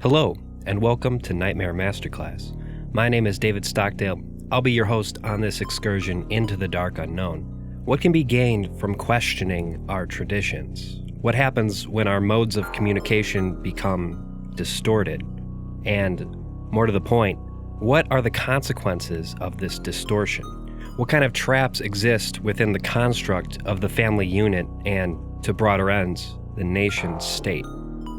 Hello, and welcome to Nightmare Masterclass. My name is David Stockdale. I'll be your host on this excursion into the dark unknown. What can be gained from questioning our traditions? What happens when our modes of communication become distorted? And, more to the point, what are the consequences of this distortion? What kind of traps exist within the construct of the family unit and, to broader ends, the nation state?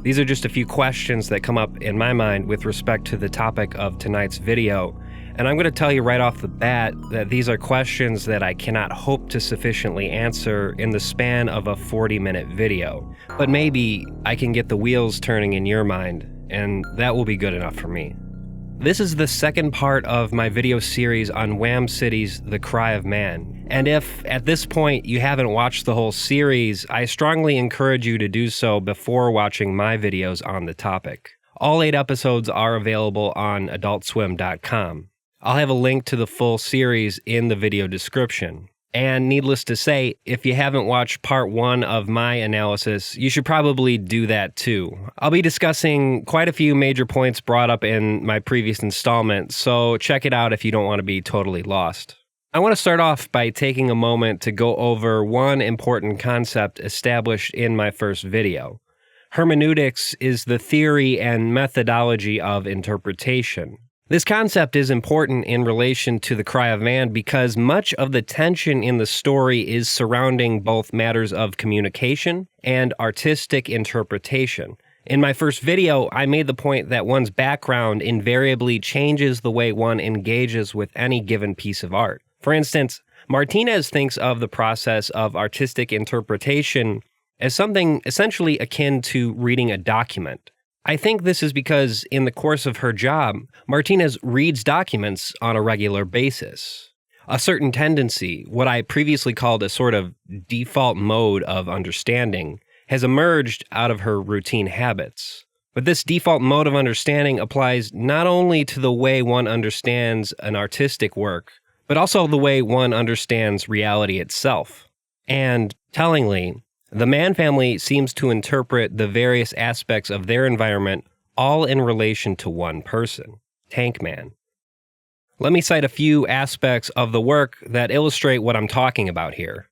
These are just a few questions that come up in my mind with respect to the topic of tonight's video, and I'm going to tell you right off the bat that these are questions that I cannot hope to sufficiently answer in the span of a 40-minute video. But maybe I can get the wheels turning in your mind, and that will be good enough for me. This is the second part of my video series on Wham City's The Cry of Mann, and if at this point you haven't watched the whole series, I strongly encourage you to do so before watching my videos on the topic. All 8 episodes are available on AdultSwim.com. I'll have a link to the full series in the video description. And needless to say, if you haven't watched part 1 of my analysis, you should probably do that too. I'll be discussing quite a few major points brought up in my previous installment, so check it out if you don't want to be totally lost. I want to start off by taking a moment to go over one important concept established in my first video. Hermeneutics is the theory and methodology of interpretation. This concept is important in relation to The Cry of Mann because much of the tension in the story is surrounding both matters of communication and artistic interpretation. In my first video, I made the point that one's background invariably changes the way one engages with any given piece of art. For instance, Martinez thinks of the process of artistic interpretation as something essentially akin to reading a document. I think this is because in the course of her job, Martinez reads documents on a regular basis. A certain tendency, what I previously called a sort of default mode of understanding, has emerged out of her routine habits. But this default mode of understanding applies not only to the way one understands an artistic work, but also the way one understands reality itself. And, tellingly, the Mann family seems to interpret the various aspects of their environment all in relation to one person, Tank Man. Let me cite a few aspects of the work that illustrate what I'm talking about here.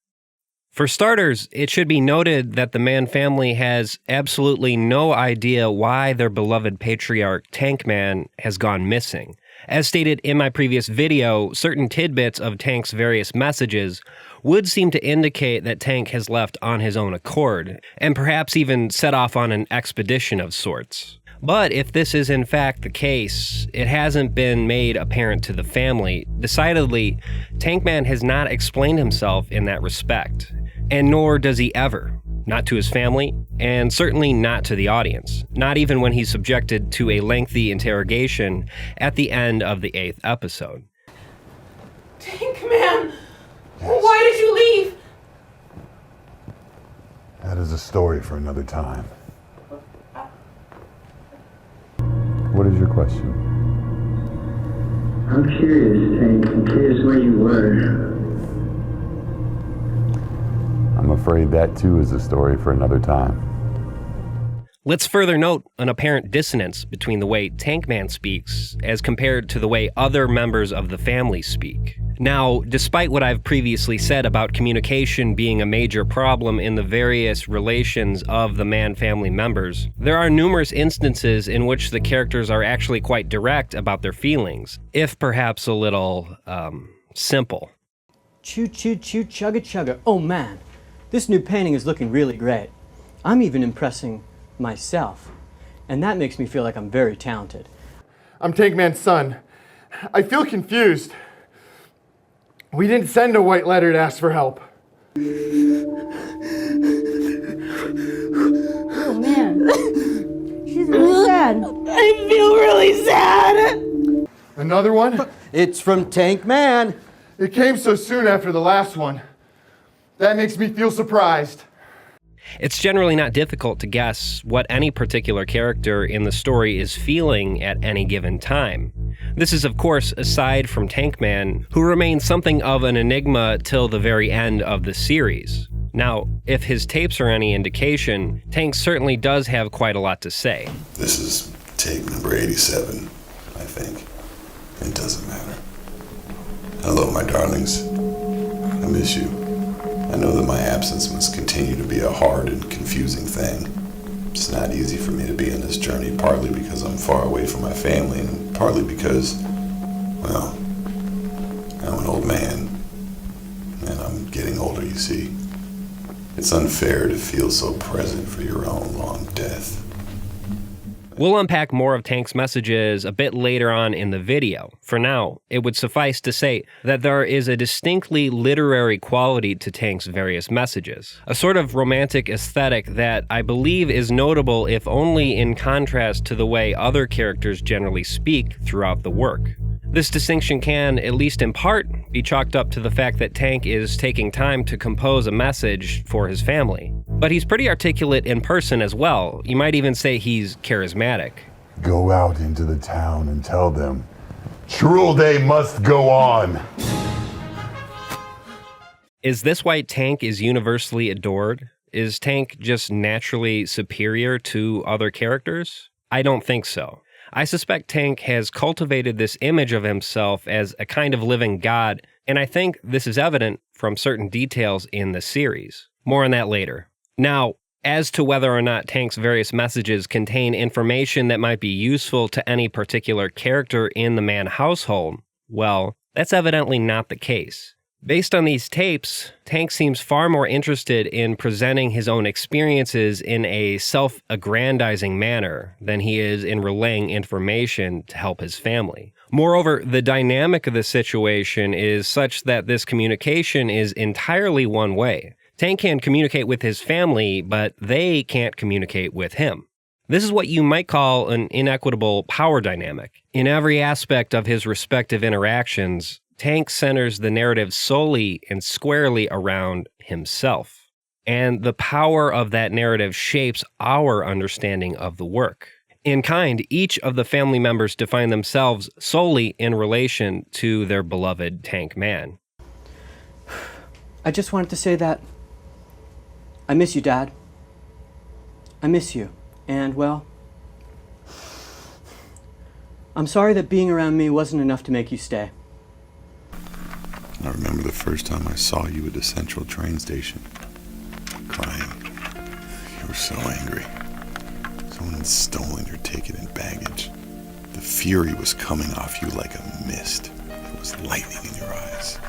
For starters, it should be noted that the Mann family has absolutely no idea why their beloved patriarch Tank Man has gone missing. As stated in my previous video, certain tidbits of Tank's various messages would seem to indicate that Tank has left on his own accord, and perhaps even set off on an expedition of sorts. But if this is in fact the case, it hasn't been made apparent to the family. Decidedly, Tank Man has not explained himself in that respect, and nor does he ever. Not to his family, and certainly not to the audience, not even when he's subjected to a lengthy interrogation at the end of the 8th episode. Tank Man! Why did you leave? That is a story for another time. What is your question? I'm curious, Tank. I'm curious where you were. I'm afraid that too is a story for another time. Let's further note an apparent dissonance between the way Tank Man speaks as compared to the way other members of the family speak. Now, despite what I've previously said about communication being a major problem in the various relations of the Mann family members, there are numerous instances in which the characters are actually quite direct about their feelings, if perhaps a little, simple. Choo choo choo chugga chugga. Oh man, this new painting is looking really great. I'm even impressing myself, and that makes me feel like I'm very talented. I'm Tank Man's son. I feel confused. We didn't send a white letter to ask for help. Oh man, she's really sad. I feel really sad. Another one? It's from Tank Man. It came so soon after the last one. That makes me feel surprised. It's generally not difficult to guess what any particular character in the story is feeling at any given time. This is, of course, aside from Tank Man, who remains something of an enigma till the very end of the series. Now, if his tapes are any indication, Tank certainly does have quite a lot to say. This is tape number 87, I think. It doesn't matter. Hello, my darlings. I miss you. I know that my absence must continue to be a hard and confusing thing. It's not easy for me to be on this journey, partly because I'm far away from my family, and partly because, well, I'm an old man, and I'm getting older, you see. It's unfair to feel so present for your own long death. We'll unpack more of Tank's messages a bit later on in the video. For now, it would suffice to say that there is a distinctly literary quality to Tank's various messages, a sort of romantic aesthetic that I believe is notable if only in contrast to the way other characters generally speak throughout the work. This distinction can, at least in part, be chalked up to the fact that Tank is taking time to compose a message for his family. But he's pretty articulate in person as well. You might even say he's charismatic. Go out into the town and tell them, Shrugged must go on. Is this why Tank is universally adored? Is Tank just naturally superior to other characters? I don't think so. I suspect Tank has cultivated this image of himself as a kind of living god, and I think this is evident from certain details in the series. More on that later. Now, as to whether or not Tank's various messages contain information that might be useful to any particular character in the Mann household, well, that's evidently not the case. Based on these tapes, Tank seems far more interested in presenting his own experiences in a self-aggrandizing manner than he is in relaying information to help his family. Moreover, the dynamic of the situation is such that this communication is entirely one way. Tank can communicate with his family, but they can't communicate with him. This is what you might call an inequitable power dynamic. In every aspect of his respective interactions, Tank centers the narrative solely and squarely around himself. And the power of that narrative shapes our understanding of the work. In kind, each of the family members define themselves solely in relation to their beloved Tank Man. I just wanted to say that I miss you, Dad. I miss you. And, well, I'm sorry that being around me wasn't enough to make you stay. I remember the first time I saw you at the central train station, crying. You were so angry. Someone had stolen your ticket and baggage. The fury was coming off you like a mist. There was lightning in your eyes.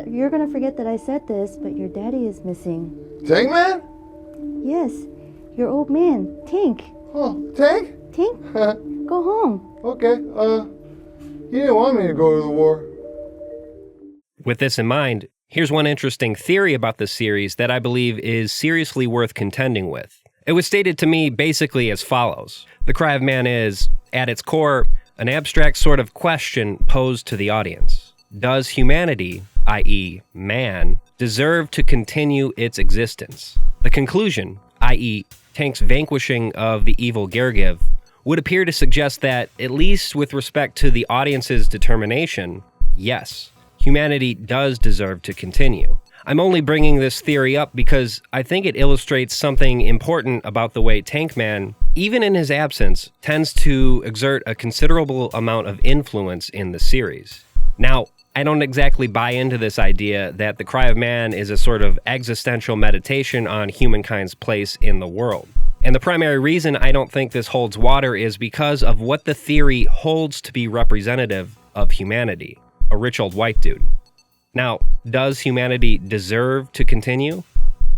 You're gonna forget that I said this, but your daddy is missing. Tank Man? Yes, your old man, Tink. Oh, Tank? Tink, go home. Okay, you didn't want me to go to the war. With this in mind, here's one interesting theory about the series that I believe is seriously worth contending with. It was stated to me basically as follows. The Cry of Man is, at its core, an abstract sort of question posed to the audience. Does humanity, i.e. man, deserve to continue its existence? The conclusion, i.e. Tank's vanquishing of the evil Gergiv, would appear to suggest that, at least with respect to the audience's determination, yes, humanity does deserve to continue. I'm only bringing this theory up because I think it illustrates something important about the way Tank Man, even in his absence, tends to exert a considerable amount of influence in the series. Now, I don't exactly buy into this idea that the Cry of Man is a sort of existential meditation on humankind's place in the world. And the primary reason I don't think this holds water is because of what the theory holds to be representative of humanity. A rich old white dude. Now, does humanity deserve to continue?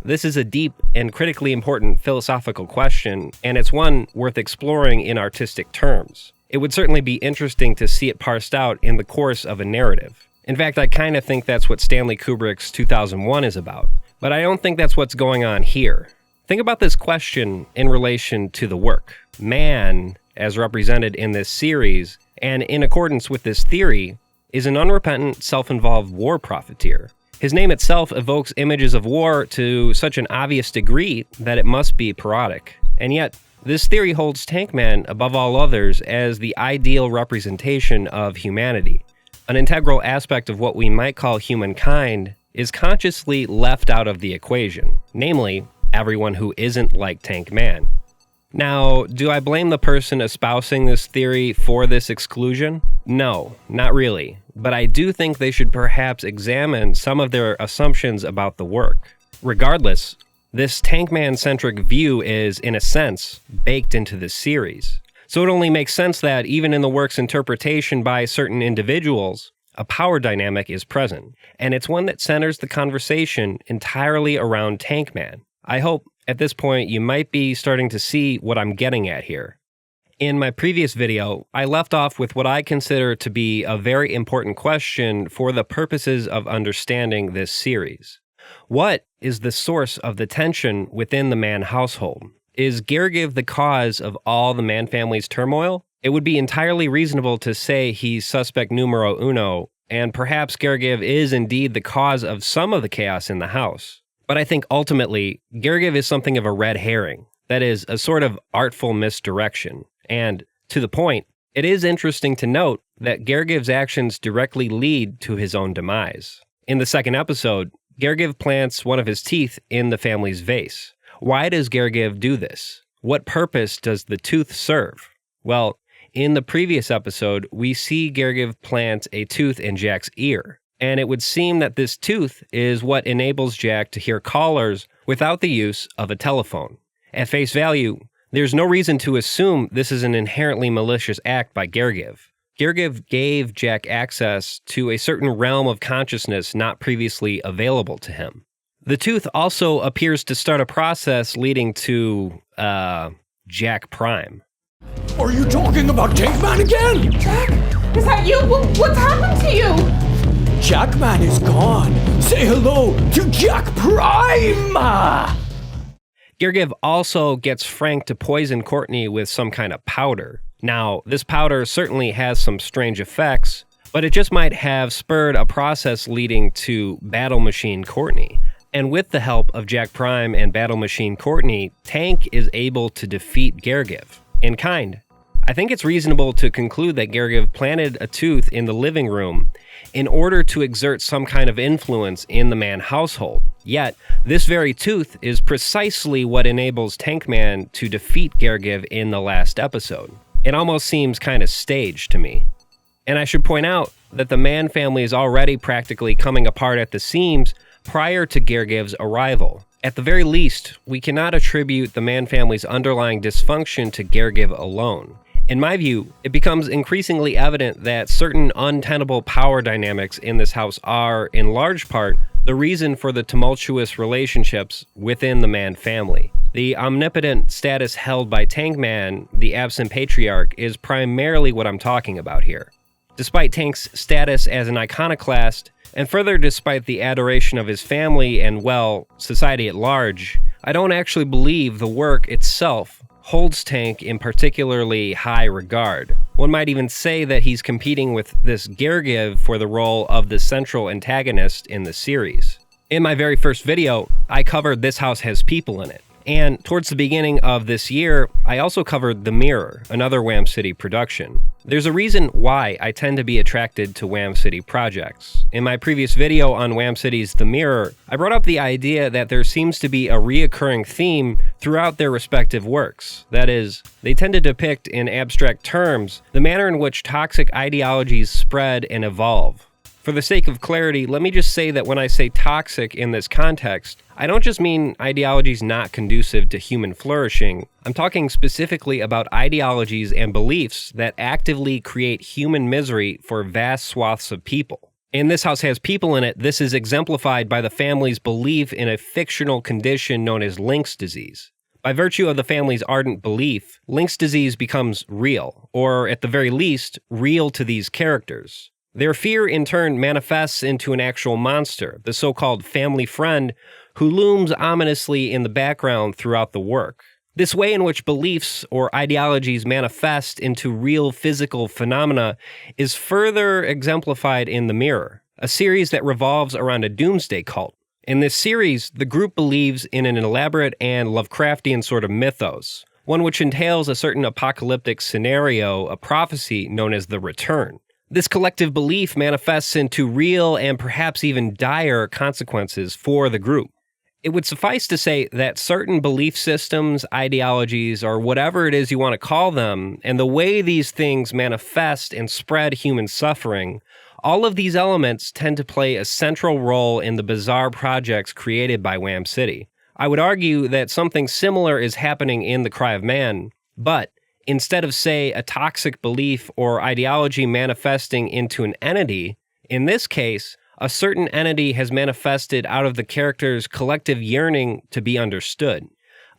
This is a deep and critically important philosophical question, and it's one worth exploring in artistic terms. It would certainly be interesting to see it parsed out in the course of a narrative. In fact, I kind of think that's what Stanley Kubrick's 2001 is about, but I don't think that's what's going on here. Think about this question in relation to the work. Man, as represented in this series, and in accordance with this theory, is an unrepentant, self-involved war profiteer. His name itself evokes images of war to such an obvious degree that it must be parodic. And yet, this theory holds Tank Man above all others as the ideal representation of humanity. An integral aspect of what we might call humankind is consciously left out of the equation, namely, everyone who isn't like Tank Man. Now, do I blame the person espousing this theory for this exclusion? No, not really, but I do think they should perhaps examine some of their assumptions about the work. Regardless, this Tank Man-centric view is, in a sense, baked into the series. So it only makes sense that even in the work's interpretation by certain individuals, a power dynamic is present, and it's one that centers the conversation entirely around Tank Man. I hope, at this point, you might be starting to see what I'm getting at here. In my previous video, I left off with what I consider to be a very important question for the purposes of understanding this series. What is the source of the tension within the Mann household? Is Gergiev the cause of all the Mann family's turmoil? It would be entirely reasonable to say he's suspect numero uno, and perhaps Gergiev is indeed the cause of some of the chaos in the house. But I think ultimately, Gergiev is something of a red herring, that is, a sort of artful misdirection. And, to the point, it is interesting to note that Gergiev's actions directly lead to his own demise. In the second episode, Gergiev plants one of his teeth in the family's vase. Why does Gergiev do this? What purpose does the tooth serve? Well, in the previous episode, we see Gergiev plant a tooth in Jack's ear. And it would seem that this tooth is what enables Jack to hear callers without the use of a telephone. At face value, there's no reason to assume this is an inherently malicious act by Gergiev. Gergiev gave Jack access to a certain realm of consciousness not previously available to him. The tooth also appears to start a process leading to, Jack Prime. Are you talking about Tank Man again? Jack, is that you? What's happened to you? Jack Man is gone. Say hello to Jack Prime! Gergiev also gets Frank to poison Courtney with some kind of powder. Now, this powder certainly has some strange effects, but it just might have spurred a process leading to Battle Machine Courtney. And with the help of Jack Prime and Battle Machine Courtney, Tank is able to defeat Gergiev. In kind. I think it's reasonable to conclude that Gergiev planted a tooth in the living room in order to exert some kind of influence in the Mann household. Yet, this very tooth is precisely what enables Tank Man to defeat Gergiev in the last episode. It almost seems kind of staged to me. And I should point out that the Mann family is already practically coming apart at the seams prior to Gergiev's arrival. At the very least, we cannot attribute the Mann family's underlying dysfunction to Gergiev alone. In my view, it becomes increasingly evident that certain untenable power dynamics in this house are, in large part, the reason for the tumultuous relationships within the Mann family. The omnipotent status held by Tank Man, the absent patriarch, is primarily what I'm talking about here. Despite Tank's status as an iconoclast, and further despite the adoration of his family and, well, society at large, I don't actually believe the work itself holds Tank in particularly high regard. One might even say that he's competing with this Gergiev for the role of the central antagonist in the series. In my very first video, I covered This House Has People in It. And towards the beginning of this year, I also covered The Mirror, another Wham City production. There's a reason why I tend to be attracted to Wham City projects. In my previous video on Wham City's The Mirror, I brought up the idea that there seems to be a reoccurring theme throughout their respective works. That is, they tend to depict in abstract terms the manner in which toxic ideologies spread and evolve. For the sake of clarity, let me just say that when I say toxic in this context, I don't just mean ideologies not conducive to human flourishing. I'm talking specifically about ideologies and beliefs that actively create human misery for vast swaths of people. In This House Has People in It, this is exemplified by the family's belief in a fictional condition known as Lynx disease. By virtue of the family's ardent belief, Lynx disease becomes real, or at the very least, real to these characters. Their fear in turn manifests into an actual monster, the so-called family friend, who looms ominously in the background throughout the work. This way in which beliefs or ideologies manifest into real physical phenomena is further exemplified in The Mirror, a series that revolves around a doomsday cult. In this series, the group believes in an elaborate and Lovecraftian sort of mythos, one which entails a certain apocalyptic scenario, a prophecy known as the Return. This collective belief manifests into real and perhaps even dire consequences for the group. It would suffice to say that certain belief systems, ideologies, or whatever it is you want to call them, and the way these things manifest and spread human suffering, all of these elements tend to play a central role in the bizarre projects created by Wham City. I would argue that something similar is happening in The Cry of Man, but instead of, say, a toxic belief or ideology manifesting into an entity, in this case, a certain entity has manifested out of the character's collective yearning to be understood.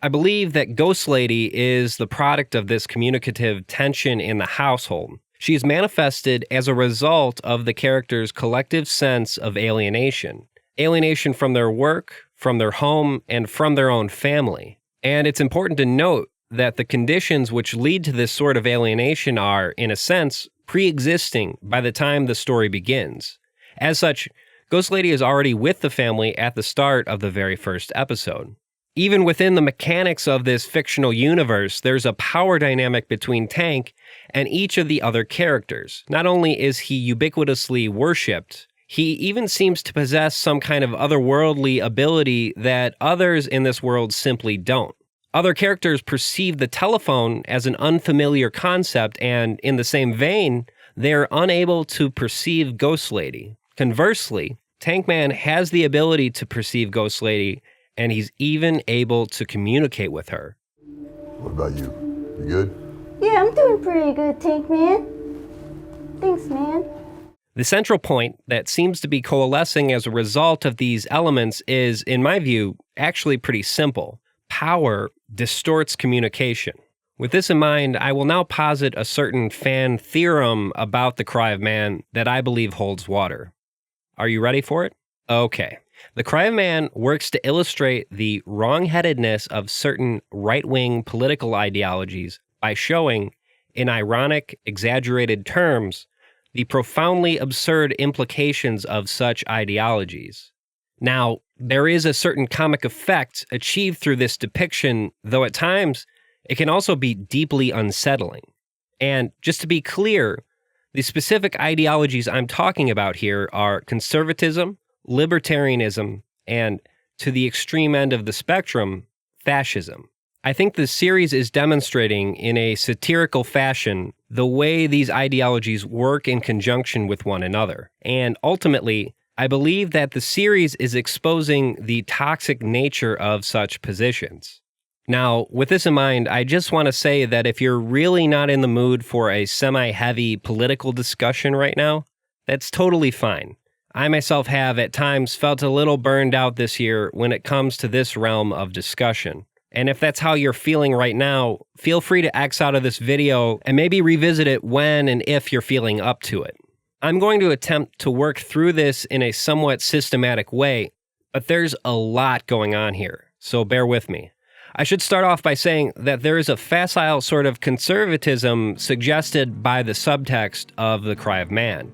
I believe that Ghost Lady is the product of this communicative tension in the household. She is manifested as a result of the character's collective sense of alienation. Alienation from their work, from their home, and from their own family. And it's important to note that the conditions which lead to this sort of alienation are, in a sense, pre-existing by the time the story begins. As such, Ghost Lady is already with the family at the start of the very first episode. Even within the mechanics of this fictional universe, there's a power dynamic between Tank and each of the other characters. Not only is he ubiquitously worshipped, he even seems to possess some kind of otherworldly ability that others in this world simply don't. Other characters perceive the telephone as an unfamiliar concept, and in the same vein, they're unable to perceive Ghost Lady. Conversely, Tankman has the ability to perceive Ghost Lady, and he's even able to communicate with her. What about you? You good? Yeah, I'm doing pretty good, Tank Man. Thanks, man. The central point that seems to be coalescing as a result of these elements is, in my view, actually pretty simple. Power distorts communication. With this in mind, I will now posit a certain fan theorem about The Cry of Man that I believe holds water. Are you ready for it? Okay. The Cry of Man works to illustrate the wrong-headedness of certain right-wing political ideologies by showing, in ironic, exaggerated terms, the profoundly absurd implications of such ideologies. Now, there is a certain comic effect achieved through this depiction, though at times it can also be deeply unsettling. And just to be clear, the specific ideologies I'm talking about here are conservatism, libertarianism, and, to the extreme end of the spectrum, fascism. I think the series is demonstrating in a satirical fashion the way these ideologies work in conjunction with one another. And ultimately, I believe that the series is exposing the toxic nature of such positions. Now, with this in mind, I just want to say that if you're really not in the mood for a semi-heavy political discussion right now, that's totally fine. I myself have at times felt a little burned out this year when it comes to this realm of discussion. And if that's how you're feeling right now, feel free to X out of this video and maybe revisit it when and if you're feeling up to it. I'm going to attempt to work through this in a somewhat systematic way, but there's a lot going on here, so bear with me. I should start off by saying that there is a facile sort of conservatism suggested by the subtext of The Cry of Man.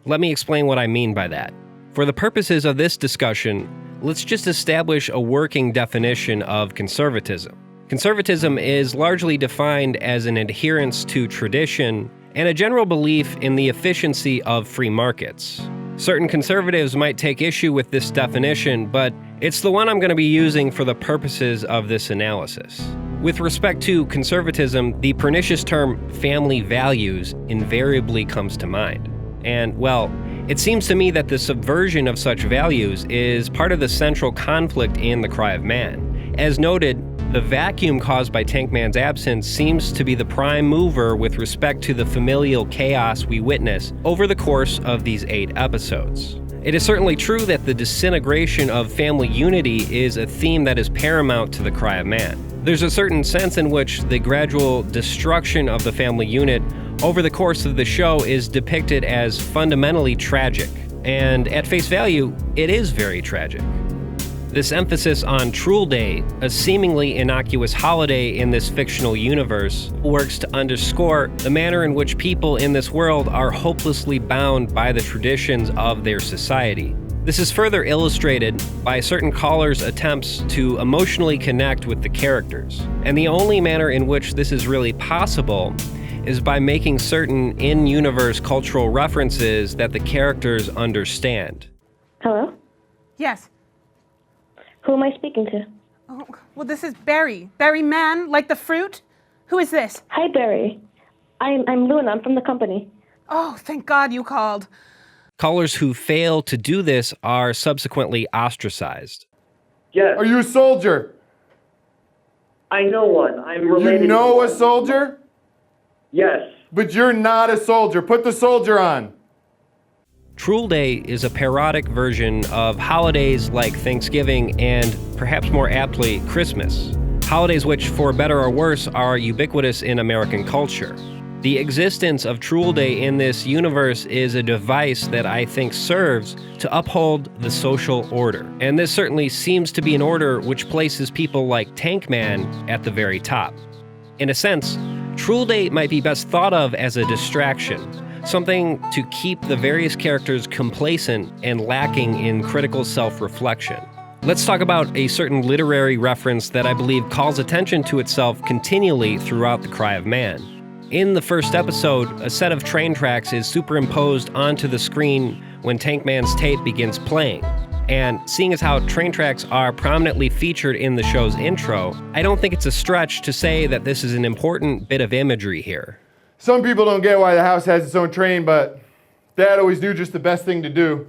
Let me explain what I mean by that. For the purposes of this discussion, let's just establish a working definition of conservatism. Conservatism is largely defined as an adherence to tradition and a general belief in the efficiency of free markets. Certain conservatives might take issue with this definition, but it's the one I'm going to be using for the purposes of this analysis. With respect to conservatism, the pernicious term family values invariably comes to mind. And, well, it seems to me that the subversion of such values is part of the central conflict in The Cry of Man. As noted, the vacuum caused by Tankman's absence seems to be the prime mover with respect to the familial chaos we witness over the course of these 8 episodes. It is certainly true that the disintegration of family unity is a theme that is paramount to The Cry of Man. There's a certain sense in which the gradual destruction of the family unit over the course of the show is depicted as fundamentally tragic, and at face value, it is very tragic. This emphasis on Trul Day, a seemingly innocuous holiday in this fictional universe, works to underscore the manner in which people in this world are hopelessly bound by the traditions of their society. This is further illustrated by certain callers' attempts to emotionally connect with the characters. And the only manner in which this is really possible is by making certain in-universe cultural references that the characters understand. Hello? Yes. Who am I speaking to? Oh, well, this is Barry. Barry Mann, like the fruit? Who is this? Hi, Barry. I'm Luna. I'm from the company. Oh, thank God you called. Callers who fail to do this are subsequently ostracized. Yes. Are you a soldier? I know one. I'm related. You know to a one. soldier? Yes. But you're not a soldier. Put the soldier on. Trul Day is a parodic version of holidays like Thanksgiving and, perhaps more aptly, Christmas. Holidays which, for better or worse, are ubiquitous in American culture. The existence of Trul Day in this universe is a device that I think serves to uphold the social order. And this certainly seems to be an order which places people like Tank Man at the very top. In a sense, Trul Day might be best thought of as a distraction, something to keep the various characters complacent and lacking in critical self-reflection. Let's talk about a certain literary reference that I believe calls attention to itself continually throughout The Cry of Man. In the first episode, a set of train tracks is superimposed onto the screen when Tank Man's tape begins playing. And seeing as how train tracks are prominently featured in the show's intro, I don't think it's a stretch to say that this is an important bit of imagery here. Some people don't get why the house has its own train, but Dad always knew just the best thing to do.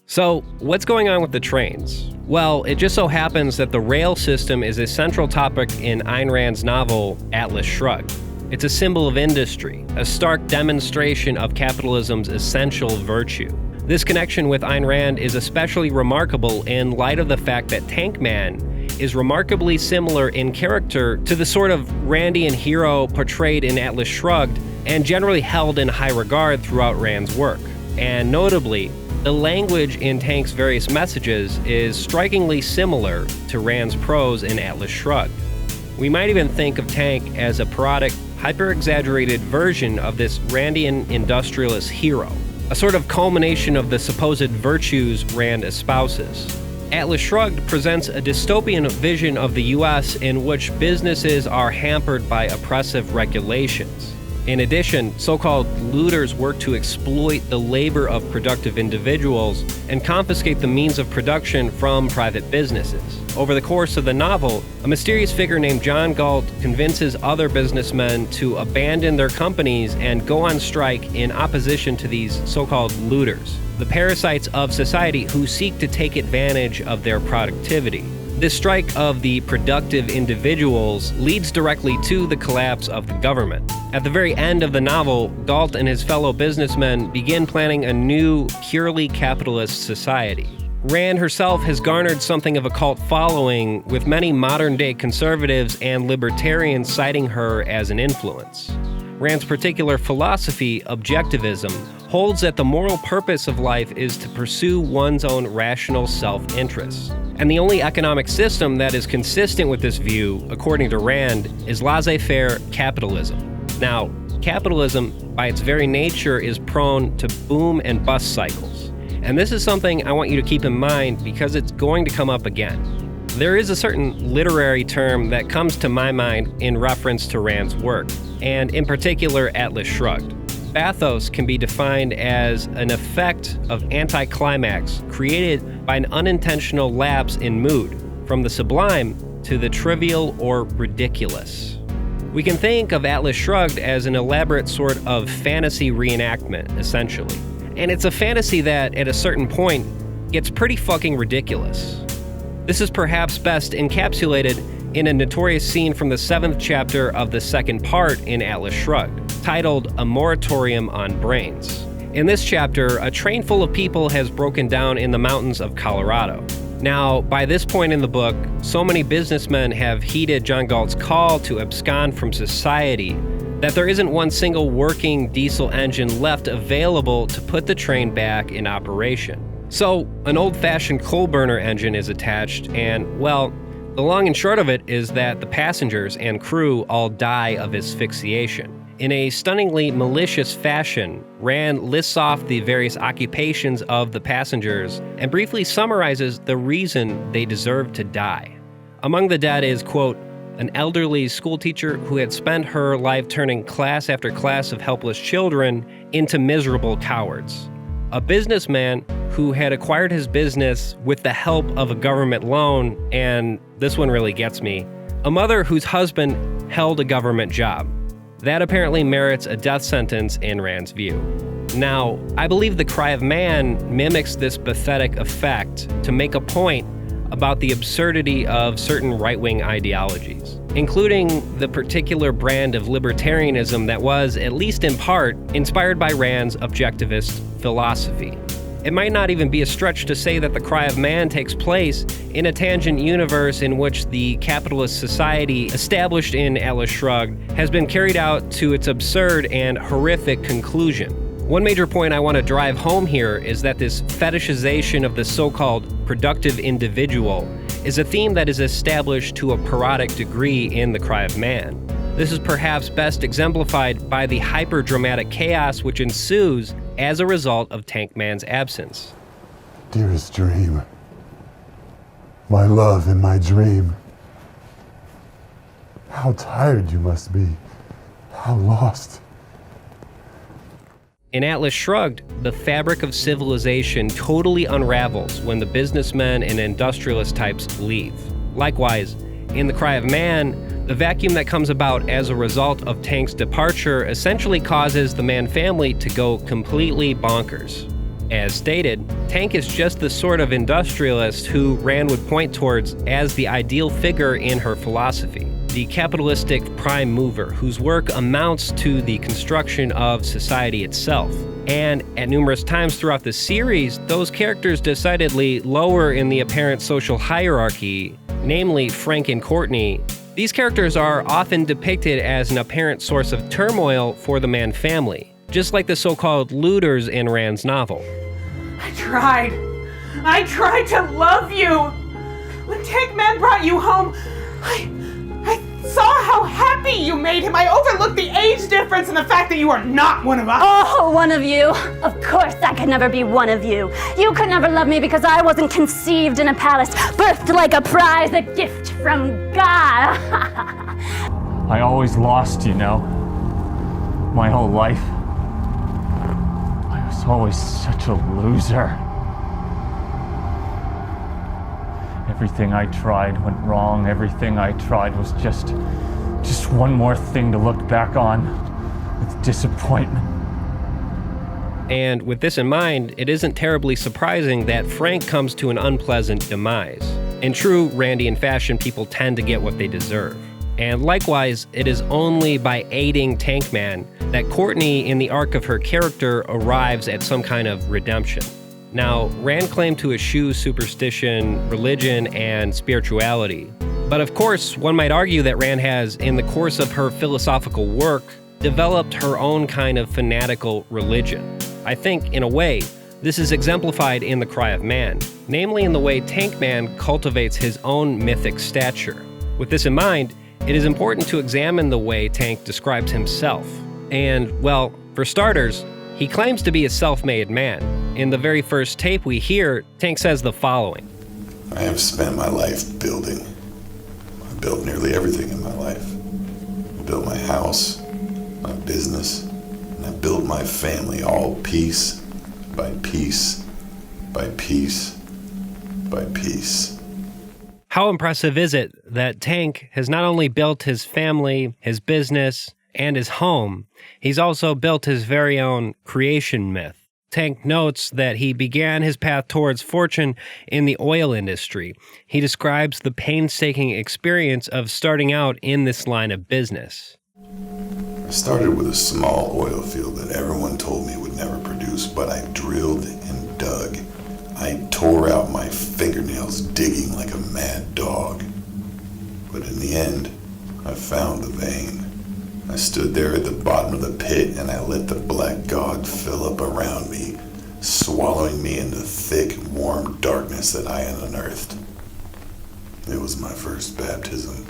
So, what's going on with the trains? Well, it just so happens that the rail system is a central topic in Ayn Rand's novel, Atlas Shrugged. It's a symbol of industry, a stark demonstration of capitalism's essential virtue. This connection with Ayn Rand is especially remarkable in light of the fact that Tank Man is remarkably similar in character to the sort of Randian hero portrayed in Atlas Shrugged and generally held in high regard throughout Rand's work. And notably, the language in Tank's various messages is strikingly similar to Rand's prose in Atlas Shrugged. We might even think of Tank as a parodic, hyper-exaggerated version of this Randian industrialist hero, a sort of culmination of the supposed virtues Rand espouses. Atlas Shrugged presents a dystopian vision of the US in which businesses are hampered by oppressive regulations. In addition, so-called looters work to exploit the labor of productive individuals and confiscate the means of production from private businesses. Over the course of the novel, a mysterious figure named John Galt convinces other businessmen to abandon their companies and go on strike in opposition to these so-called looters, the parasites of society who seek to take advantage of their productivity. This strike of the productive individuals leads directly to the collapse of the government. At the very end of the novel, Galt and his fellow businessmen begin planning a new, purely capitalist society. Rand herself has garnered something of a cult following, with many modern-day conservatives and libertarians citing her as an influence. Rand's particular philosophy, objectivism, holds that the moral purpose of life is to pursue one's own rational self-interest. And the only economic system that is consistent with this view, according to Rand, is laissez-faire capitalism. Now, capitalism, by its very nature, is prone to boom and bust cycles. And this is something I want you to keep in mind because it's going to come up again. There is a certain literary term that comes to my mind in reference to Rand's work, and in particular Atlas Shrugged. Bathos can be defined as an effect of anticlimax created by an unintentional lapse in mood, from the sublime to the trivial or ridiculous. We can think of Atlas Shrugged as an elaborate sort of fantasy reenactment, essentially. And it's a fantasy that, at a certain point, gets pretty fucking ridiculous. This is perhaps best encapsulated in a notorious scene from the 7th chapter of the second part in Atlas Shrugged, titled A Moratorium on Brains. In this chapter, a train full of people has broken down in the mountains of Colorado. Now, by this point in the book, so many businessmen have heeded John Galt's call to abscond from society that there isn't one single working diesel engine left available to put the train back in operation. So, an old-fashioned coal burner engine is attached, and, well, the long and short of it is that the passengers and crew all die of asphyxiation. In a stunningly malicious fashion, Rand lists off the various occupations of the passengers and briefly summarizes the reason they deserve to die. Among the dead is, quote, an elderly schoolteacher who had spent her life turning class after class of helpless children into miserable cowards. A businessman who had acquired his business with the help of a government loan, and this one really gets me, a mother whose husband held a government job. That apparently merits a death sentence in Rand's view. Now, I believe the cry of man mimics this pathetic effect to make a point about the absurdity of certain right-wing ideologies, including the particular brand of libertarianism that was, at least in part, inspired by Rand's objectivist philosophy. It might not even be a stretch to say that the cry of man takes place in a tangent universe in which the capitalist society established in Atlas Shrugged has been carried out to its absurd and horrific conclusion. One major point I want to drive home here is that this fetishization of the so-called productive individual is a theme that is established to a parodic degree in The Cry of Man. This is perhaps best exemplified by the hyper-dramatic chaos which ensues as a result of Tank Man's absence. Dearest dream, my love in my dream. How tired you must be, how lost. In Atlas Shrugged, the fabric of civilization totally unravels when the businessmen and industrialist types leave. Likewise, in The Cry of Man, the vacuum that comes about as a result of Tank's departure essentially causes the Mann family to go completely bonkers. As stated, Tank is just the sort of industrialist who Rand would point towards as the ideal figure in her philosophy. The capitalistic prime mover whose work amounts to the construction of society itself. And at numerous times throughout the series, those characters decidedly lower in the apparent social hierarchy, namely Frank and Courtney. These characters are often depicted as an apparent source of turmoil for the Mann family, just like the so-called looters in Rand's novel. I tried to love you. When Tank Man brought you home, I saw how happy you made him. I overlooked the age difference and the fact that you are not one of us. Oh, one of you? Of course I could never be one of you. You could never love me because I wasn't conceived in a palace, birthed like a prize, a gift from God. I always lost, you know. My whole life. I was always such a loser. Everything I tried went wrong. Everything I tried was just one more thing to look back on with disappointment. And with this in mind, it isn't terribly surprising that Frank comes to an unpleasant demise. In true Randian fashion, people tend to get what they deserve. And likewise, it is only by aiding Tank Man that Courtney, in the arc of her character, arrives at some kind of redemption. Now, Rand claimed to eschew superstition, religion, and spirituality. But of course, one might argue that Rand has, in the course of her philosophical work, developed her own kind of fanatical religion. I think, in a way, this is exemplified in The Cry of Man, namely in the way Tank Man cultivates his own mythic stature. With this in mind, it is important to examine the way Tank describes himself. And, well, for starters, he claims to be a self-made man. In the very first tape we hear, Tank says the following. I have spent my life building. I built nearly everything in my life. I built my house, my business, and I built my family, all piece by piece by piece by piece. How impressive is it that Tank has not only built his family, his business, and his home, he's also built his very own creation myth. Tank notes that he began his path towards fortune in the oil industry. He describes the painstaking experience of starting out in this line of business. I started with a small oil field that everyone told me would never produce, but I drilled and dug. I tore out my fingernails digging like a mad dog. But in the end, I found the vein. I stood there at the bottom of the pit and I let the black god fill up around me, swallowing me into thick, warm darkness that I had unearthed. It was my first baptism.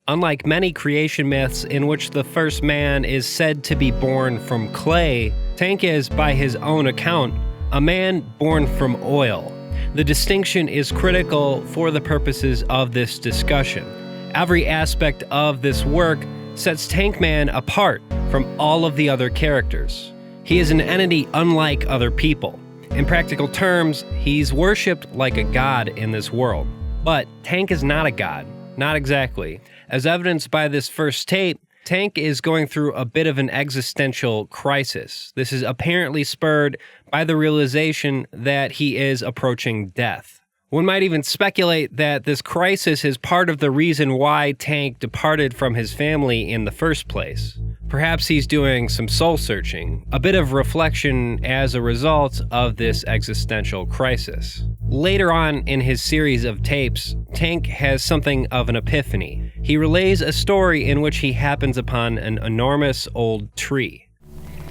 Unlike many creation myths in which the first man is said to be born from clay, Tank is, by his own account, a man born from oil. The distinction is critical for the purposes of this discussion. Every aspect of this work sets Tankman apart from all of the other characters. He is an entity unlike other people. In practical terms, he's worshipped like a god in this world. But Tank is not a god. Not exactly. As evidenced by this first tape, Tank is going through a bit of an existential crisis. This is apparently spurred by the realization that he is approaching death. One might even speculate that this crisis is part of the reason why Tank departed from his family in the first place. Perhaps he's doing some soul searching, a bit of reflection as a result of this existential crisis. Later on in his series of tapes, Tank has something of an epiphany. He relays a story in which he happens upon an enormous old tree.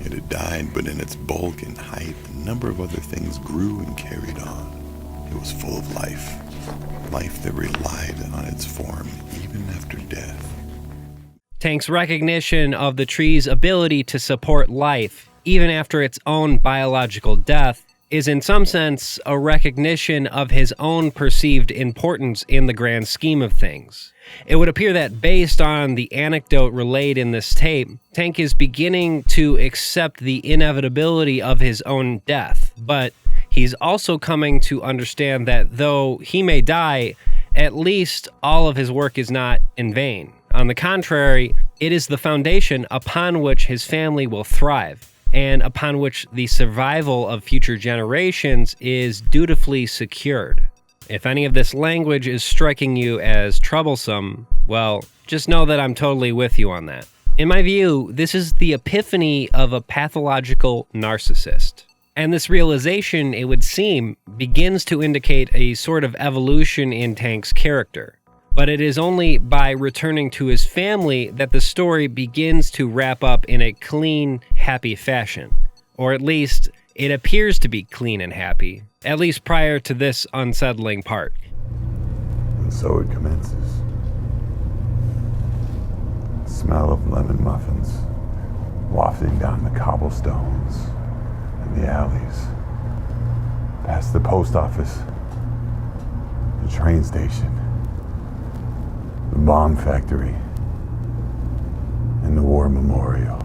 It had died, but in its bulk and height, a number of other things grew and carried on. It was full of life, life that relied on its form even after death. Tank's recognition of the tree's ability to support life, even after its own biological death, is in some sense a recognition of his own perceived importance in the grand scheme of things. It would appear that based on the anecdote relayed in this tape, Tank is beginning to accept the inevitability of his own death, but he's also coming to understand that though he may die, at least all of his work is not in vain. On the contrary, it is the foundation upon which his family will thrive, and upon which the survival of future generations is dutifully secured. If any of this language is striking you as troublesome, well, just know that I'm totally with you on that. In my view, this is the epiphany of a pathological narcissist. And this realization, it would seem, begins to indicate a sort of evolution in Tank's character. But it is only by returning to his family that the story begins to wrap up in a clean, happy fashion. Or at least, it appears to be clean and happy, at least prior to this unsettling part. And so it commences. The smell of lemon muffins wafting down the cobblestones and the alleys, past the post office, the train station, the bomb factory, and the war memorial.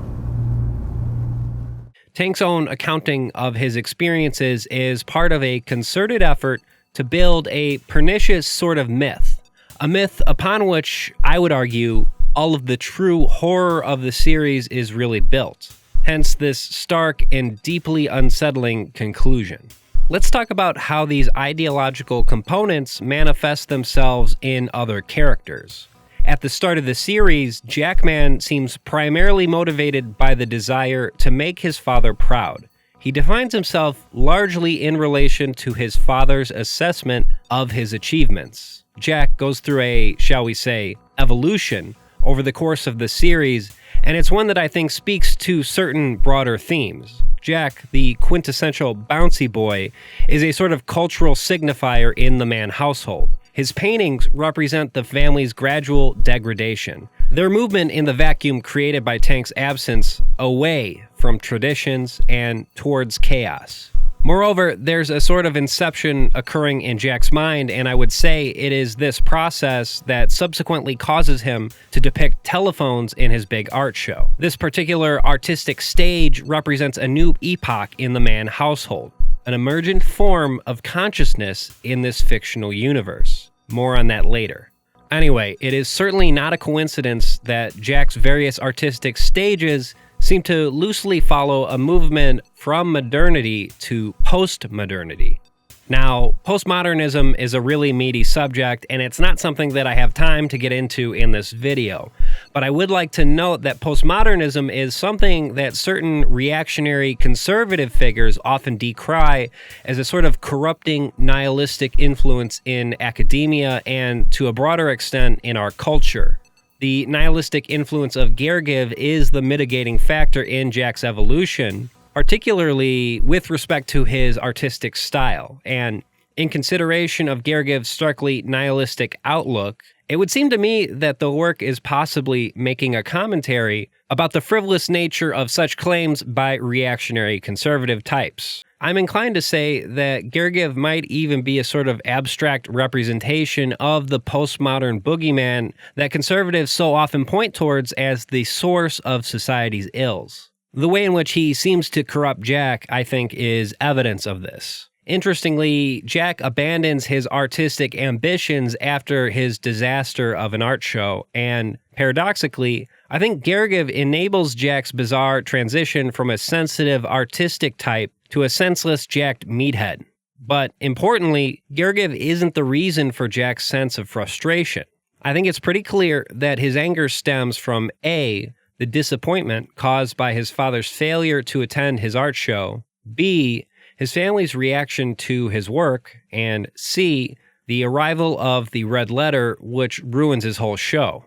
Tank's own accounting of his experiences is part of a concerted effort to build a pernicious sort of myth, a myth upon which, I would argue, all of the true horror of the series is really built. Hence this stark and deeply unsettling conclusion. Let's talk about how these ideological components manifest themselves in other characters. At the start of the series, Jackman seems primarily motivated by the desire to make his father proud. He defines himself largely in relation to his father's assessment of his achievements. Jack goes through a, shall we say, evolution over the course of the series, and it's one that I think speaks to certain broader themes. Jack, the quintessential bouncy boy, is a sort of cultural signifier in the Mann household. His paintings represent the family's gradual degradation, their movement in the vacuum created by Tank's absence away from traditions and towards chaos. Moreover, there's a sort of inception occurring in Jack's mind, and I would say it is this process that subsequently causes him to depict telephones in his big art show. This particular artistic stage represents a new epoch in the Mann household, an emergent form of consciousness in this fictional universe. More on that later. Anyway, it is certainly not a coincidence that Jack's various artistic stages seem to loosely follow a movement from modernity to post-modernity. Now, postmodernism is a really meaty subject, and it's not something that I have time to get into in this video. But I would like to note that postmodernism is something that certain reactionary conservative figures often decry as a sort of corrupting nihilistic influence in academia and, to a broader extent, in our culture. The nihilistic influence of Gergiev is the mitigating factor in Jack's evolution, particularly with respect to his artistic style. And in consideration of Gergiev' starkly nihilistic outlook, it would seem to me that the work is possibly making a commentary about the frivolous nature of such claims by reactionary conservative types. I'm inclined to say that Gergiev might even be a sort of abstract representation of the postmodern boogeyman that conservatives so often point towards as the source of society's ills. The way in which he seems to corrupt Jack, I think, is evidence of this. Interestingly, Jack abandons his artistic ambitions after his disaster of an art show, and paradoxically, I think Gergiev enables Jack's bizarre transition from a sensitive artistic type to a senseless jacked meathead. But importantly, Gergiev isn't the reason for Jack's sense of frustration. I think it's pretty clear that his anger stems from A, the disappointment caused by his father's failure to attend his art show, B, his family's reaction to his work, and C, the arrival of the red letter, which ruins his whole show.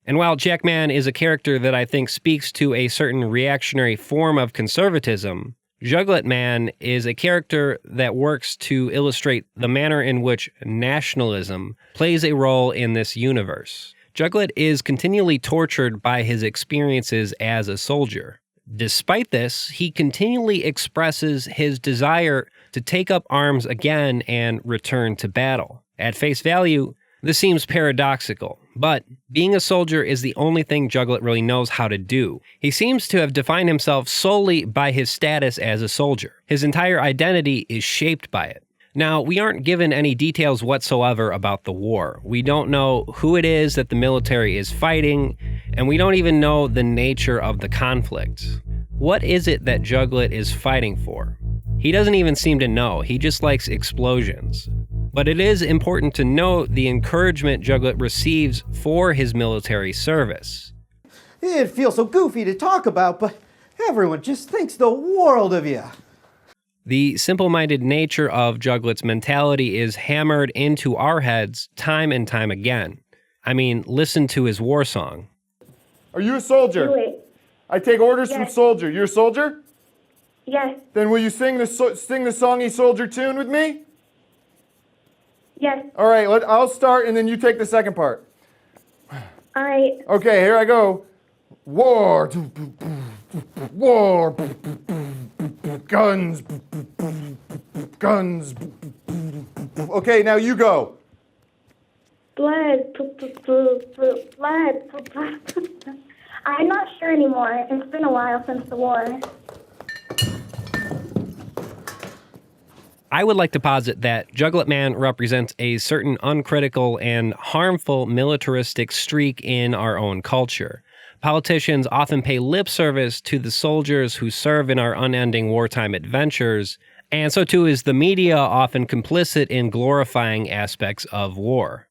And while Jack Mann is a character that I think speaks to a certain reactionary form of conservatism, Juggler Man is a character that works to illustrate the manner in which nationalism plays a role in this universe. Juggler is continually tortured by his experiences as a soldier. Despite this, he continually expresses his desire to take up arms again and return to battle. At face value, this seems paradoxical, but being a soldier is the only thing Juggler really knows how to do. He seems to have defined himself solely by his status as a soldier. His entire identity is shaped by it. Now, we aren't given any details whatsoever about the war. We don't know who it is that the military is fighting, and we don't even know the nature of the conflict. What is it that Juggler is fighting for? He doesn't even seem to know. He just likes explosions. But it is important to note the encouragement Juggler receives for his military service. It feels so goofy to talk about, but everyone just thinks the world of you. The simple-minded nature of Juggler's mentality is hammered into our heads time and time again. I mean, listen to his war song. Are you a soldier? Do it. I take orders from Yes. soldier. You're a soldier? Yes. Then will you sing the songy soldier tune with me? Yes. All right, I'll start and then you take the second part. All right. Okay, here I go. War. War. Guns. Guns. Okay, now you go. Blood. Blood. I'm not sure anymore. It's been a while since the war. I would like to posit that Juggler Man represents a certain uncritical and harmful militaristic streak in our own culture. Politicians often pay lip service to the soldiers who serve in our unending wartime adventures, and so too is the media often complicit in glorifying aspects of war.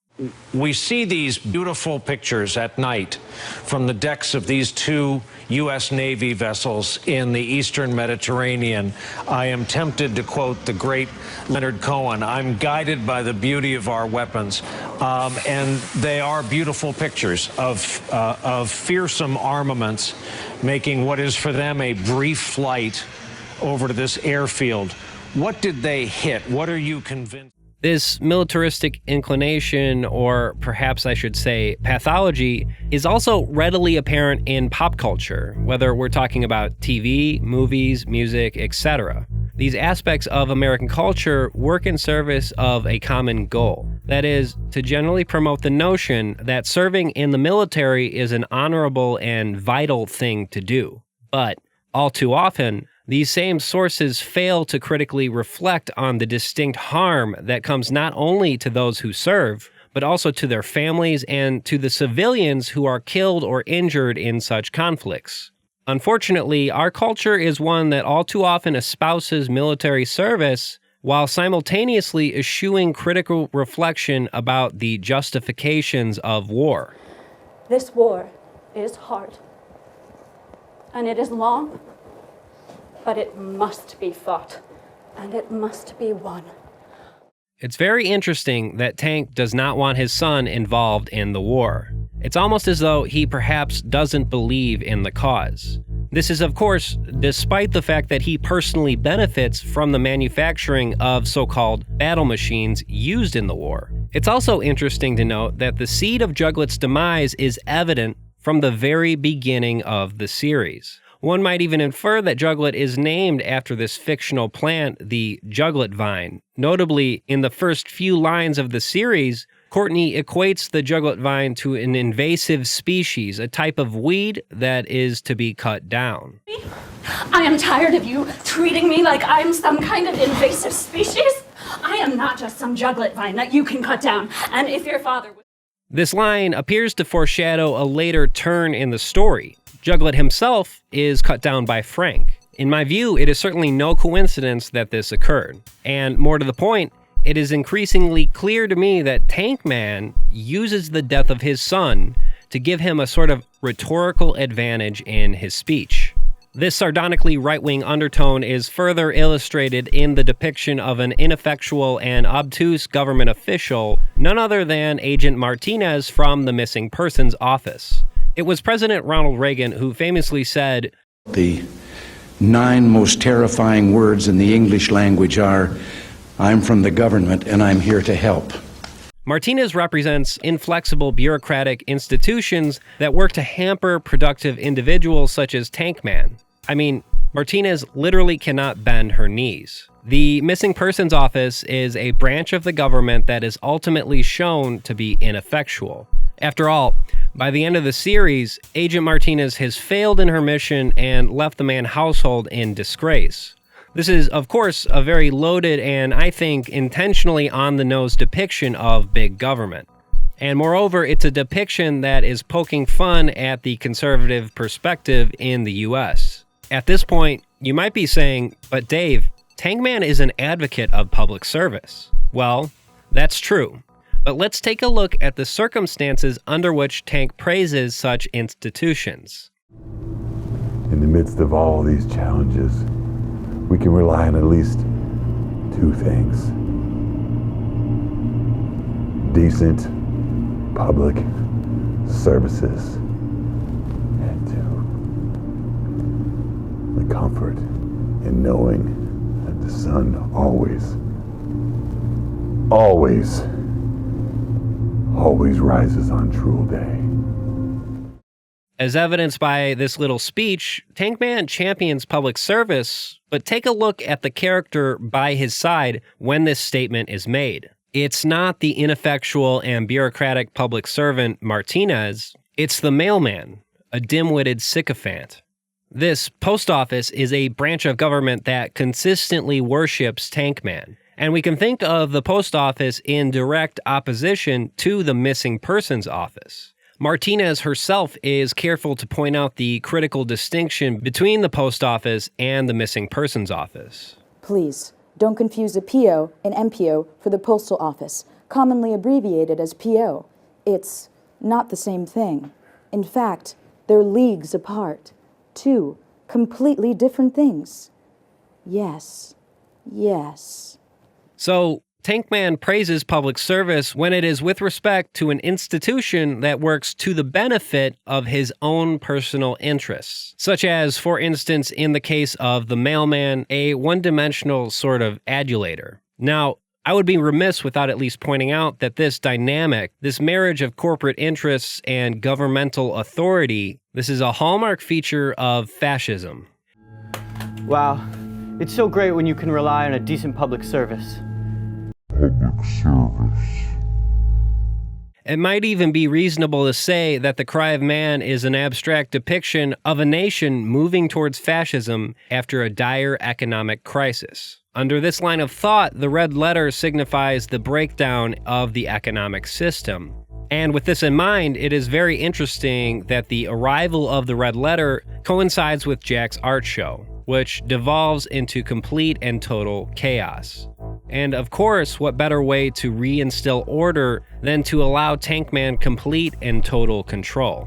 We see these beautiful pictures at night from the decks of these two U.S. Navy vessels in the Eastern Mediterranean. I am tempted to quote the great Leonard Cohen, "I'm guided by the beauty of our weapons." And they are beautiful pictures of fearsome armaments making what is for them a brief flight over to this airfield. What did they hit? What are you convinced? This militaristic inclination, or perhaps I should say pathology, is also readily apparent in pop culture, whether we're talking about TV, movies, music, etc. These aspects of American culture work in service of a common goal. That is, to generally promote the notion that serving in the military is an honorable and vital thing to do. But all too often, these same sources fail to critically reflect on the distinct harm that comes not only to those who serve, but also to their families and to the civilians who are killed or injured in such conflicts. Unfortunately, our culture is one that all too often espouses military service while simultaneously eschewing critical reflection about the justifications of war. This war is hard, and it is long, but it must be fought, and it must be won. It's very interesting that Tank does not want his son involved in the war. It's almost as though he perhaps doesn't believe in the cause. This is, of course, despite the fact that he personally benefits from the manufacturing of so-called battle machines used in the war. It's also interesting to note that the seed of Jugglet's demise is evident from the very beginning of the series. One might even infer that Jugglet is named after this fictional plant, the Jugglet vine. Notably, in the first few lines of the series, Courtney equates the Jugglet vine to an invasive species, a type of weed that is to be cut down. I am tired of you treating me like I'm some kind of invasive species. I am not just some Jugglet vine that you can cut down. And if your father... This line appears to foreshadow a later turn in the story. Jugglet himself is cut down by Frank. In my view, it is certainly no coincidence that this occurred. And more to the point, it is increasingly clear to me that Tank Man uses the death of his son to give him a sort of rhetorical advantage in his speech. This sardonically right-wing undertone is further illustrated in the depiction of an ineffectual and obtuse government official, none other than Agent Martinez from the Missing Persons Office. It was President Ronald Reagan who famously said, "The 9 most terrifying words in the English language are, 'I'm from the government and I'm here to help.'" Martinez represents inflexible bureaucratic institutions that work to hamper productive individuals such as Tank Man. I mean, Martinez literally cannot bend her knees. The Missing Persons Office is a branch of the government that is ultimately shown to be ineffectual. After all, by the end of the series, Agent Martinez has failed in her mission and left the Mann household in disgrace. This is, of course, a very loaded and, I think, intentionally on-the-nose depiction of big government. And moreover, it's a depiction that is poking fun at the conservative perspective in the US. At this point, you might be saying, but Dave, Tank Man is an advocate of public service. Well, that's true. But let's take a look at the circumstances under which Tank praises such institutions. In the midst of all these challenges, we can rely on at least 2 things. Decent public services, and 2, the comfort in knowing that the sun always rises on Shrugged Day. As evidenced by this little speech, Tank Man champions public service, but take a look at the character by his side when this statement is made. It's not the ineffectual and bureaucratic public servant Martinez, it's the mailman, a dim-witted sycophant. This post office is a branch of government that consistently worships Tank Man. And we can think of the post office in direct opposition to the Missing Persons Office. Martinez herself is careful to point out the critical distinction between the post office and the Missing Persons Office. Please, don't confuse a PO and MPO for the Postal Office, commonly abbreviated as PO. It's not the same thing. In fact, they're leagues apart. 2 completely different things. Yes. So, Tank Man praises public service when it is with respect to an institution that works to the benefit of his own personal interests, such as, for instance, in the case of the mailman, a one-dimensional sort of adulator. Now, I would be remiss without at least pointing out that this dynamic, this marriage of corporate interests and governmental authority, this is a hallmark feature of fascism. Wow, it's so great when you can rely on a decent public service. It might even be reasonable to say that the Cry of Man is an abstract depiction of a nation moving towards fascism after a dire economic crisis. Under this line of thought, the red letter signifies the breakdown of the economic system. And with this in mind, it is very interesting that the arrival of the red letter coincides with Jack's art show, which devolves into complete and total chaos. And of course, what better way to reinstill order than to allow Tank Man complete and total control?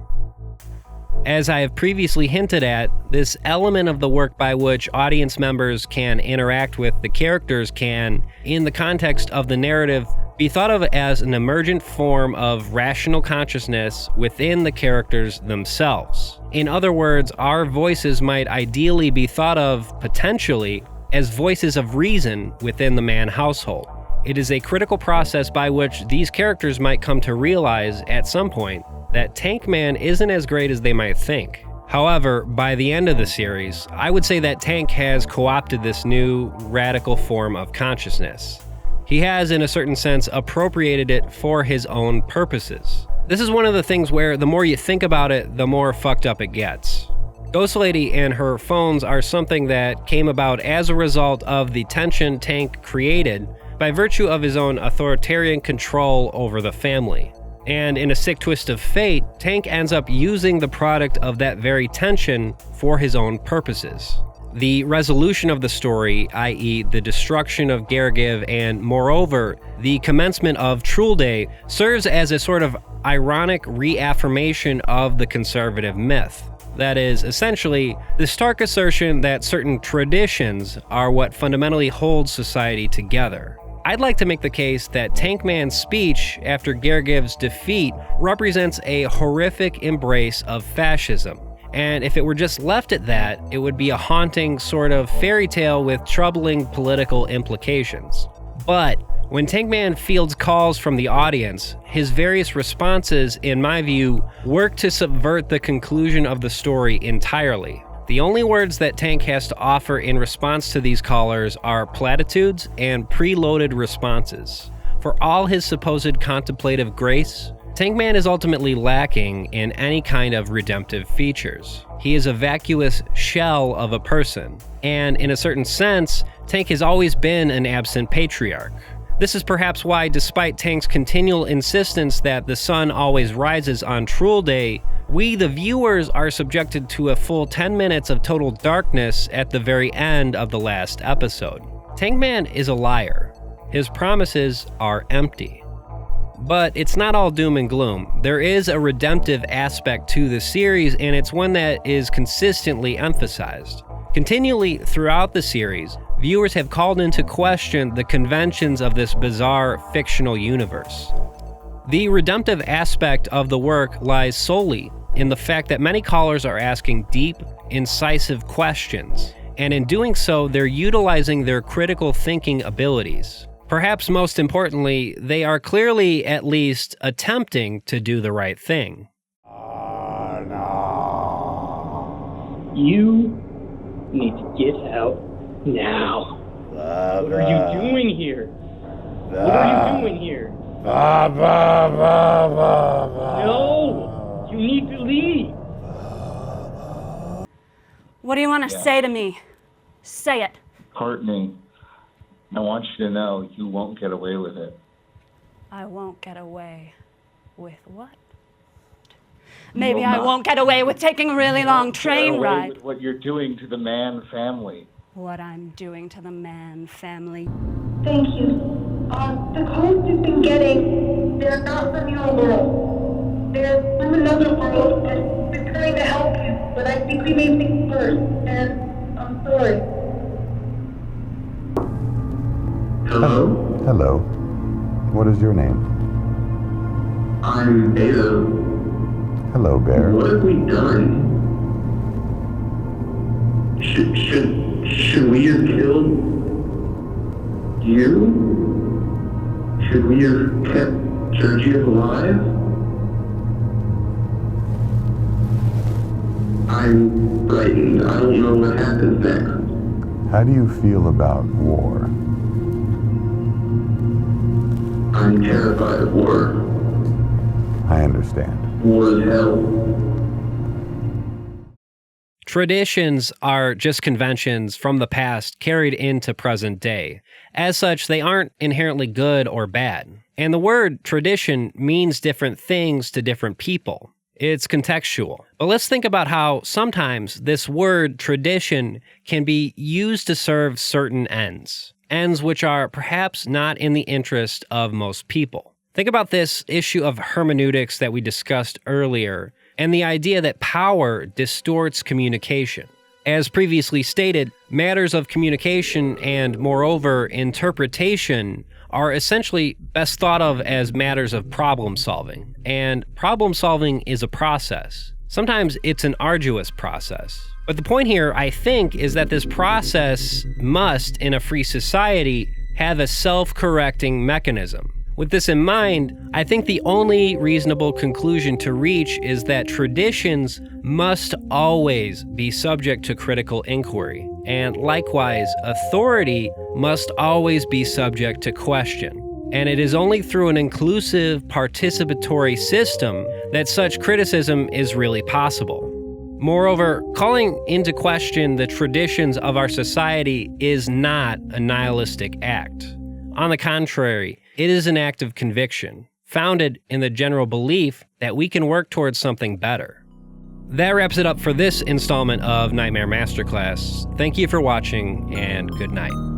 As I have previously hinted at, this element of the work by which audience members can interact with the characters can, in the context of the narrative, be thought of as an emergent form of rational consciousness within the characters themselves. In other words, our voices might ideally be thought of, potentially, as voices of reason within the Mann household. It is a critical process by which these characters might come to realize, at some point, that Tank Man isn't as great as they might think. However, by the end of the series, I would say that Tank has co-opted this new, radical form of consciousness. He has, in a certain sense, appropriated it for his own purposes. This is one of the things where the more you think about it, the more fucked up it gets. Ghost Lady and her phones are something that came about as a result of the tension Tank created by virtue of his own authoritarian control over the family. And in a sick twist of fate, Tank ends up using the product of that very tension for his own purposes. The resolution of the story, i.e. the destruction of Gergiv and, moreover, the commencement of Trulde, serves as a sort of ironic reaffirmation of the conservative myth. That is, essentially, the stark assertion that certain traditions are what fundamentally holds society together. I'd like to make the case that Tank Man's speech after Gergiv's defeat represents a horrific embrace of fascism. And if it were just left at that, it would be a haunting sort of fairy tale with troubling political implications. But when Tank Man fields calls from the audience, his various responses, in my view, work to subvert the conclusion of the story entirely. The only words that Tank has to offer in response to these callers are platitudes and preloaded responses. For all his supposed contemplative grace, Tank Man is ultimately lacking in any kind of redemptive features. He is a vacuous shell of a person, and in a certain sense, Tank has always been an absent patriarch. This is perhaps why, despite Tank's continual insistence that the sun always rises on Trulde, we, the viewers, are subjected to a full 10 minutes of total darkness at the very end of the last episode. Tank Man is a liar. His promises are empty. But it's not all doom and gloom. There is a redemptive aspect to the series, and it's one that is consistently emphasized. Continually throughout the series, viewers have called into question the conventions of this bizarre fictional universe. The redemptive aspect of the work lies solely in the fact that many callers are asking deep, incisive questions, and in doing so, they're utilizing their critical thinking abilities. Perhaps most importantly, they are clearly at least attempting to do the right thing. You need to get out now. What are you doing here? What are you doing here? No! You need to leave! What do you want to say to me? Say it. Courtney, I want you to know you won't get away with it. I won't get away with what? Maybe I won't get away with taking a really long train ride. With what you're doing to the Mann family. What I'm doing to the Mann family. Thank you. The calls you've been getting, they're not from your world. They're from another world, and we're trying to help you, but I think we made things worse, and I'm sorry. Hello? Hello. What is your name? I'm Bear. Hello, Bear. What have we done? Should we have killed you? Should we have kept Georgie alive? I'm frightened. I don't know what happens next. How do you feel about war? I'm terrified of war. I understand. War is hell. Traditions are just conventions from the past carried into present day. As such, they aren't inherently good or bad. And the word tradition means different things to different people. It's contextual. But let's think about how sometimes this word tradition can be used to serve certain ends. Ends which are perhaps not in the interest of most people. Think about this issue of hermeneutics that we discussed earlier, and the idea that power distorts communication. As previously stated, matters of communication and, moreover, interpretation are essentially best thought of as matters of problem solving. And problem solving is a process. Sometimes it's an arduous process. But the point here, I think, is that this process must, in a free society, have a self-correcting mechanism. With this in mind, I think the only reasonable conclusion to reach is that traditions must always be subject to critical inquiry, and likewise, authority must always be subject to question. And it is only through an inclusive, participatory system that such criticism is really possible. Moreover, calling into question the traditions of our society is not a nihilistic act. On the contrary, it is an act of conviction, founded in the general belief that we can work towards something better. That wraps it up for this installment of Nightmare Masterclass. Thank you for watching, and good night.